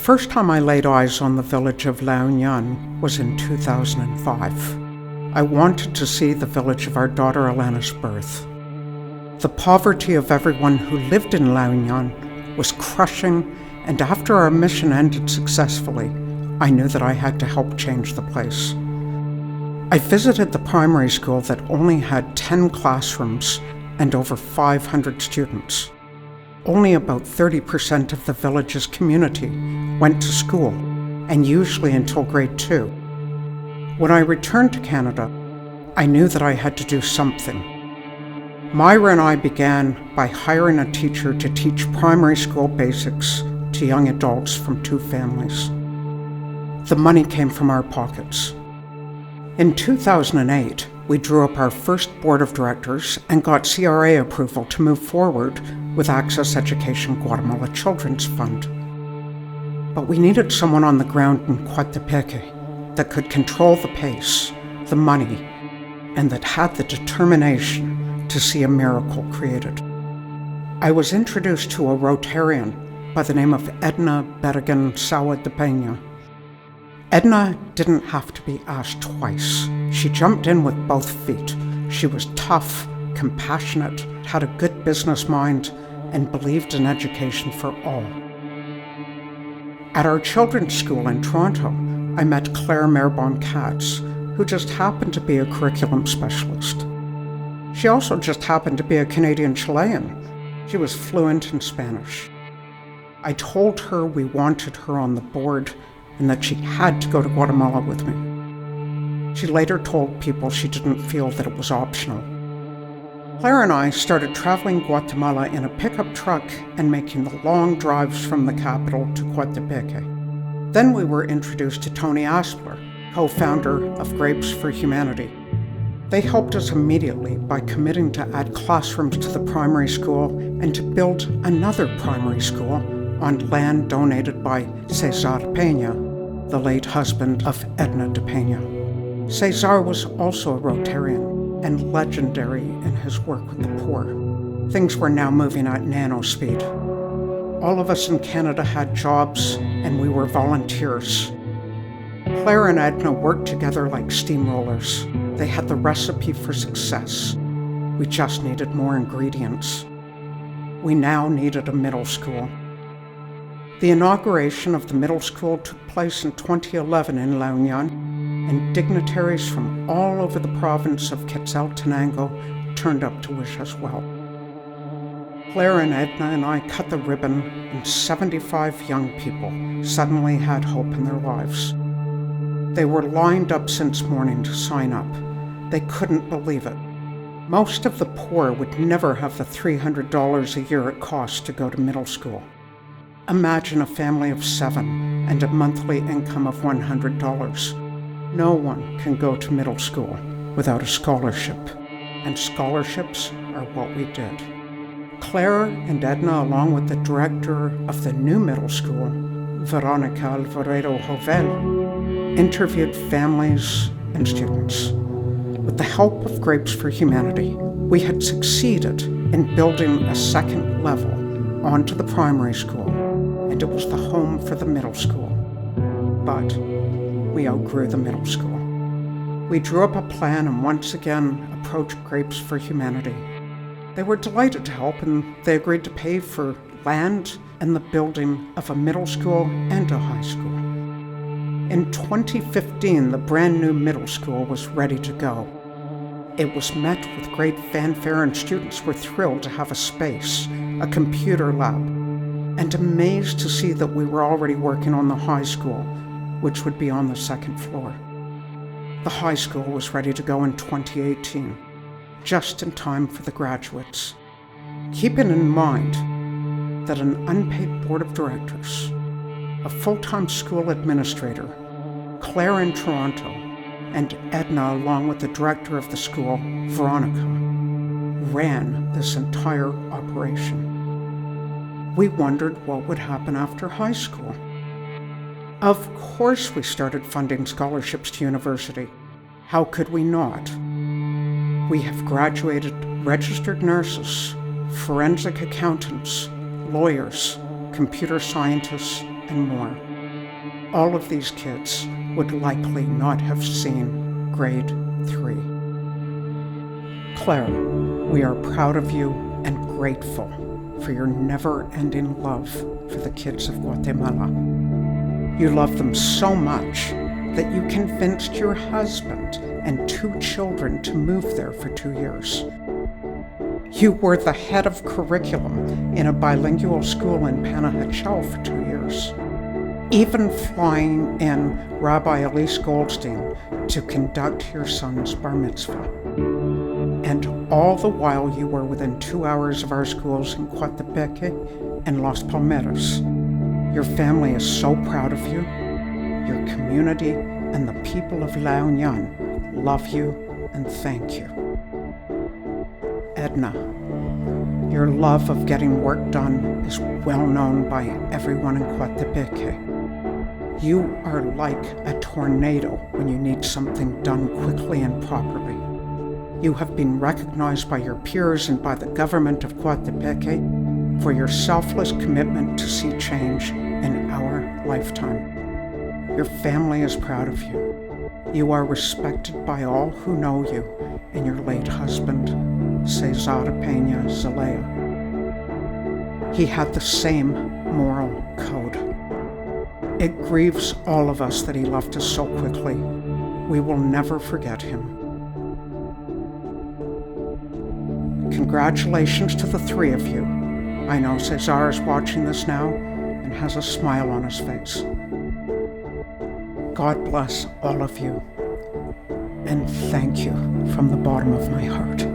first time I laid eyes on the village of La Union was in 2005. I wanted to see the village of our daughter Elena's birth. The poverty of everyone who lived in La Union was crushing, and after our mission ended successfully, I knew that I had to help change the place. I visited the primary school that only had 10 classrooms and over 500 students. Only about 30% of the village's community went to school, and usually until grade 2. When I returned to Canada, I knew that I had to do something. Myra and I began by hiring a teacher to teach primary school basics to young adults from 2 families. The money came from our pockets. In 2008, we drew up our first board of directors and got CRA approval to move forward with Access Education Guatemala Children's Fund. But we needed someone on the ground in Coatepeque that could control the pace, the money, and that had the determination to see a miracle created. I was introduced to a Rotarian by the name of Edna Berrigan Sawa de Peña. Edna didn't have to be asked twice. She jumped in with both feet. She was tough, compassionate, had a good business mind, and believed in education for all. At our children's school in Toronto, I met Claire Merbon-Katz, who just happened to be a curriculum specialist. She also just happened to be a Canadian Chilean. She was fluent in Spanish. I told her we wanted her on the board and that she had to go to Guatemala with me. She later told people she didn't feel that it was optional. Claire and I started traveling Guatemala in a pickup truck and making the long drives from the capital to Coatepeque. Then we were introduced to Tony Aspler, co-founder of Grapes for Humanity. They helped us immediately by committing to add classrooms to the primary school and to build another primary school on land donated by Cesar Peña, the late husband of Edna de Peña. Cesar was also a Rotarian and legendary in his work with the poor. Things were now moving at nano speed. All of us in Canada had jobs, and we were volunteers. Claire and Edna worked together like steamrollers. They had the recipe for success. We just needed more ingredients. We now needed a middle school. The inauguration of the middle school took place in 2011 in La Union, and dignitaries from all over the province of Quetzaltenango turned up to wish us well. Claire and Edna and I cut the ribbon, and 75 young people suddenly had hope in their lives. They were lined up since morning to sign up. They couldn't believe it. Most of the poor would never have the $300 a year it costs to go to middle school. Imagine a family of 7 and a monthly income of $100. No one can go to middle school without a scholarship, and scholarships are what we did. Claire and Edna, along with the director of the new middle school, Veronica Alvarado Jovel, interviewed families and students. With the help of Grapes for Humanity, we had succeeded in building a second level onto the primary school, and it was the home for the middle school. But we outgrew the middle school. We drew up a plan and once again approached Grapes for Humanity. They were delighted to help, and they agreed to pay for land and the building of a middle school and a high school. In 2015, the brand new middle school was ready to go. It was met with great fanfare, and students were thrilled to have a space, a computer lab, and amazed to see that we were already working on the high school, which would be on the second floor. The high school was ready to go in 2018, just in time for the graduates. Keeping in mind that an unpaid board of directors, a full-time school administrator, Claire in Toronto, and Edna, along with the director of the school, Veronica, ran this entire operation. We wondered what would happen after high school. Of course we started funding scholarships to university. How could we not? We have graduated registered nurses, forensic accountants, lawyers, computer scientists, and more. all of these kids would likely not have seen grade 3. Claire, we are proud of you and grateful for your never-ending love for the kids of Guatemala. You love them so much that you convinced your husband and 2 children to move there for 2 years. You were the head of curriculum in a bilingual school in Panajachel for 2 years, even flying in Rabbi Elise Goldstein to conduct your son's bar mitzvah. And all the while you were within 2 hours of our schools in Coatepeque and Las Palmeras. Your family is so proud of you. Your community and the people of La Union love you and thank you. Edna, your love of getting work done is well known by everyone in Coatepeque. You are like a tornado when you need something done quickly and properly. You have been recognized by your peers and by the government of Coatepeque for your selfless commitment to see change in our lifetime. Your family is proud of you. You are respected by all who know you and your late husband, Cesar Peña Zelaya. He had the same moral code. It grieves all of us that he left us so quickly. We will never forget him. Congratulations to the 3 of you. I know Cesar is watching this now and has a smile on his face. God bless all of you, and thank you from the bottom of my heart.